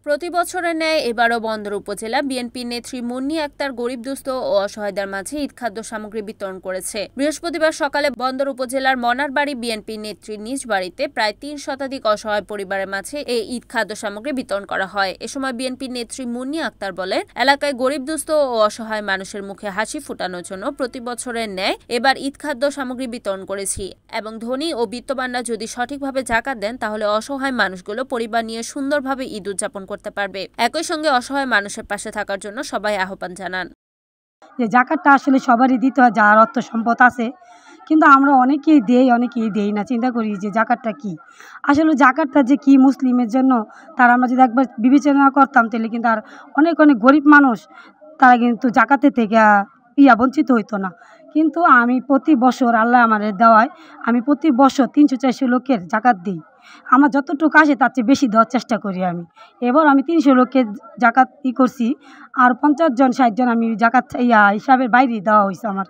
প্রতি বছরের ন্যায় এবারও বন্দর উপজেলা বিএনপি নেত্রী মুন্নি আক্তার গরিব দুস্থ ও অসহায়দের মাঝে ঈদ খাদ্য সামগ্রী বিতরণ করেছে। বৃহস্পতিবার সকালে বন্দর উপজেলার মনারবাড়ি বিএনপি নেত্রীর নিজ বাড়িতে প্রায় ৩ শতাধিক অসহায় পরিবারের মাঝে এই ঈদ খাদ্য সামগ্রী বিতরণ করা হয়। এ সময় বিএনপি নেত্রী মুন্নি আক্তার বলেন, এলাকায় গরিব দুস্থ ও অসহায় মানুষের মুখে হাসি ফোটানোর জন্য প্রতি বছরের ন্যায় এবার ঈদ খাদ্য সামগ্রী বিতরণ করেছি এবং ধনী ও বিত্তবানরা যদি সঠিকভাবে যাকাত দেন তাহলে অসহায় মানুষগুলো পরিবার নিয়ে সুন্দরভাবে ঈদ উদযাপন করতে পারবে। একই সঙ্গে অসহায় মানুষের পাশে থাকার জন্য সবাই আহ্বান জানান। যে যাকাতটা আসলে সবারই দিতে হয়, যার অর্থ সম্পদ আছে, কিন্তু আমরা অনেকেই দেই না। চিন্তা করি যে জাকাতটা কি, আসলে জাকাতটা যে কি মুসলিমের জন্য, তার আমরা যদি একবার বিবেচনা করতাম তাহলে কিন্তু আর অনেক গরিব মানুষ তারা কিন্তু জাকাতের থেকে বঞ্চিত হইতো না। কিন্তু আমি প্রতি বছর আল্লাহ আমাদের দেওয়ায় আমি প্রতি বছর ৩০০-৪০০ লোকের জাকাত দিই। আমার যতটুকু আসে তার চেয়ে বেশি দেওয়ার চেষ্টা করি আমি। এবার আমি ৩০০ লোকের জাকাত করছি, আর ৫০ জন ৬০ জন আমি জাকাত হিসাবের বাইরে দেওয়া হয়েছে আমার।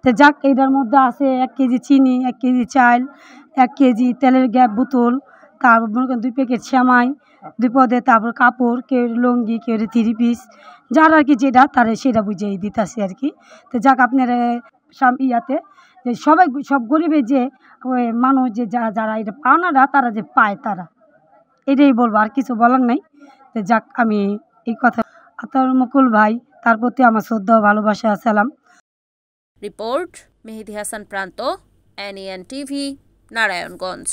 তো যাক, এইটার মধ্যে আছে ১ কেজি চিনি, ১ কেজি চাল, ১ কেজি তেলের গ্যাপ বোতল, তারপর মনে করেন ২ প্যাকেট সেমাই, ২ পদে, তারপর কাপড়, কেউ লুঙ্গি, কেউ 3 পিস, যার আর কি যেটা তারা সেটা বুঝিয়ে দিতেছি আর কি। তো যাক, আপনার ইয়াতে যে সবাই সব গরিবের যে মানুষ যে যারা এটা পাওনারা তারা যে পায়, তারা এটাই বলবো, আর কিছু বলার নাই। তো যাক, আমি এই কথা আতাউর মুকুল ভাই, তার প্রতি আমার শ্রদ্ধা ও ভালোবাসা, সালাম। রিপোর্ট মেহেদী হাসান প্রান্ত, NEN টিভি, নারায়ণগঞ্জ।